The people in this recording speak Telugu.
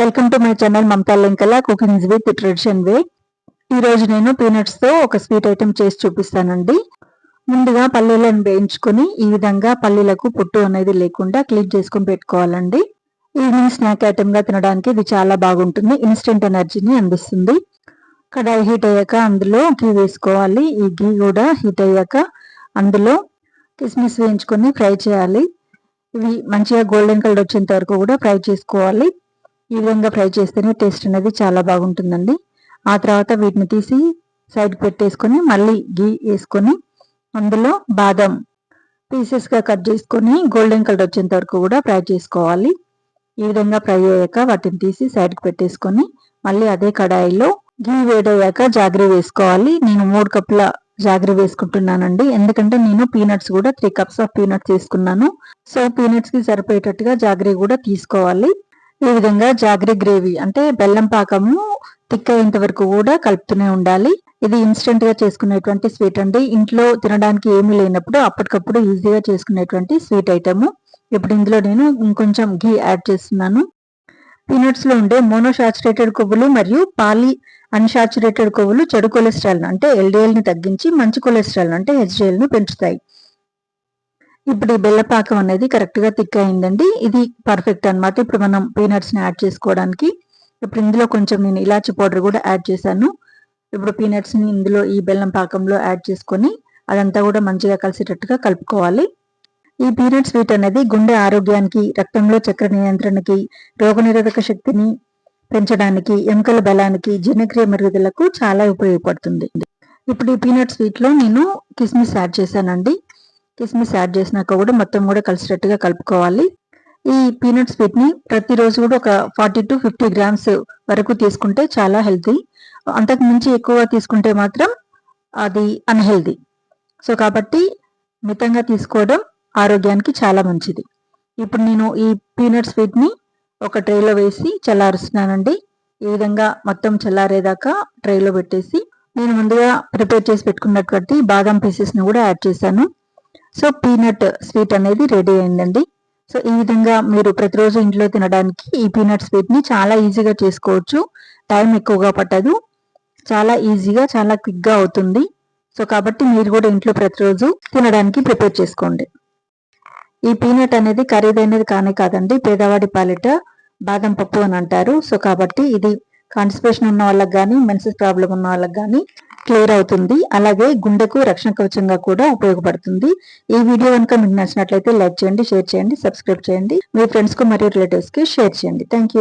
Welcome to my channel Mamatha Linkala cookings with tradition way. ఈ రోజు నేను పీనట్స్ తో ఒక స్వీట్ ఐటెం చేసి చూపిస్తానండి. ముందుగా పల్లీలను వేయించుకొని ఈ విధంగా పల్లీలకు పొట్టు అనేది లేకుండా క్లీన్ చేసుకొని పెట్టుకోవాలండి. ఈవినింగ్ స్నాక్ ఐటెం గా తినడానికి ఇది చాలా బాగుంటుంది. ఇన్స్టెంట్ ఎనర్జీని అందిస్తుంది. కడాయి హీట్ అయ్యాక అందులో ఘీ వేసుకోవాలి. ఈ ఘీ కూడా హీట్ అయ్యాక అందులో కిస్మిస్ వేయించుకొని ఫ్రై చేయాలి. ఇవి మంచిగా గోల్డెన్ కలర్ వచ్చేంత వరకు కూడా ఫ్రై చేసుకోవాలి. ఈ విధంగా ఫ్రై చేస్తేనే టేస్ట్ అనేది చాలా బాగుంటుందండి. ఆ తర్వాత వీటిని తీసి సైడ్ పెట్టేసుకొని మళ్ళీ ఘీ వేసుకొని అందులో బాదం పీసెస్గా కట్ చేసుకొని గోల్డెన్ కలర్ వచ్చేంత వరకు కూడా ఫ్రై చేసుకోవాలి. ఈ విధంగా ఫ్రై అయ్యాక వాటిని తీసి సైడ్కి పెట్టేసుకొని మళ్ళీ అదే కడాయిలో ఘీ వేడయ్యాక జాగరీ వేసుకోవాలి. నేను 3 కప్పుల జాగరీ వేసుకుంటున్నానండి. ఎందుకంటే నేను పీనట్స్ కూడా 3 కప్స్ ఆఫ్ పీనట్స్ తీసుకున్నాను. సో పీనట్స్ కి సరిపోయేటట్టుగా జాగరీ కూడా తీసుకోవాలి. ఈ విధంగా జాగరీ గ్రేవీ అంటే బెల్లం పాకము థిక్ అయ్యేంత వరకు కూడా కలుపుతూనే ఉండాలి. ఇది ఇన్స్టెంట్ గా చేసుకునేటువంటి స్వీట్ అండి. ఇంట్లో తినడానికి ఏమీ లేనప్పుడు అప్పటికప్పుడు ఈజీగా చేసుకునేటువంటి స్వీట్ ఐటమ్. ఇప్పుడు ఇందులో నేను ఇంకొంచెం ఘీ యాడ్ చేస్తున్నాను. పీనట్స్ లో ఉండే మోనోసాచురేటెడ్ కొవ్వులు మరియు పాలీ అన్సాచురేటెడ్ కొవ్వులు చెడు కొలెస్ట్రాల్ అంటే ఎల్డిఎల్ ని తగ్గించి మంచి కొలెస్ట్రాల్ అంటే హెచ్డిఎల్ ను పెంచుతాయి. ఇప్పుడు ఈ బెల్లపాకం అనేది కరెక్ట్ గా థిక్ అయిందండి. ఇది పర్ఫెక్ట్ అనమాట. ఇప్పుడు మనం పీనట్స్ ని యాడ్ చేసుకోవడానికి. ఇప్పుడు ఇందులో కొంచెం నేను ఇలాచి పౌడర్ కూడా యాడ్ చేశాను. ఇప్పుడు పీనట్స్ ని ఇందులో ఈ బెల్లం పాకంలో యాడ్ చేసుకొని అదంతా కూడా మంచిగా కలిసేటట్టుగా కలుపుకోవాలి. ఈ పీనట్ స్వీట్ అనేది గుండె ఆరోగ్యానికి, రక్తంలో చక్కెర నియంత్రణకి, రోగనిరోధక శక్తిని పెంచడానికి, ఎముకల బలానికి, జీర్ణక్రియ మెరుగుదలకు చాలా ఉపయోగపడుతుంది. ఇప్పుడు ఈ పీనట్ స్వీట్ లో నేను కిస్మిస్ యాడ్ చేశానండి. కిస్మిస్ యాడ్ చేసినాక కూడా మొత్తం కూడా కలిసేటట్టుగా కలుపుకోవాలి. ఈ పీనట్ స్వీట్ ని ప్రతిరోజు కూడా ఒక 40 to 50 గ్రామ్స్ వరకు తీసుకుంటే చాలా హెల్తీ. అంతకు మించి ఎక్కువ తీసుకుంటే మాత్రం అది అన్హెల్తీ. సో కాబట్టి మితంగా తీసుకోవడం ఆరోగ్యానికి చాలా మంచిది. ఇప్పుడు నేను ఈ పీనట్ స్వీట్ ని ఒక ట్రేలో వేసి చల్లారుస్తున్నానండి. ఈ విధంగా మొత్తం చల్లారేదాకా ట్రేలో పెట్టేసి నేను ముందుగా ప్రిపేర్ చేసి పెట్టుకున్నటువంటి బాదం పీసెస్ ని కూడా యాడ్ చేశాను. సో పీనట్ స్వీట్ అనేది రెడీ అయిందండి. సో ఈ విధంగా మీరు ప్రతిరోజు ఇంట్లో తినడానికి ఈ పీనట్ స్వీట్ ని చాలా ఈజీగా చేసుకోవచ్చు. టైం ఎక్కువగా పట్టదు. చాలా ఈజీగా చాలా క్విక్ గా అవుతుంది. సో కాబట్టి మీరు కూడా ఇంట్లో ప్రతిరోజు తినడానికి ప్రిపేర్ చేసుకోండి. ఈ పీనట్ అనేది ఖరీదైనది కానే కాదండి. పేదవాడి పాలిట బాదం పప్పు అని అంటారు. సో కాబట్టి ఇది కాన్స్టిపేషన్ ఉన్న వాళ్ళకి కానీ, మెన్సెస్ ప్రాబ్లం ఉన్న వాళ్ళకి కానీ క్లియర్ అవుతుంది. అలాగే గుండెకు రక్షణ కవచంగా కూడా ఉపయోగపడుతుంది. ఈ వీడియో కనుక మీకు నచ్చినట్లయితే లైక్ చేయండి, షేర్ చేయండి, సబ్స్క్రైబ్ చేయండి. మీ ఫ్రెండ్స్ కు మరియు రిలేటివ్స్ కి షేర్ చేయండి. Thank you.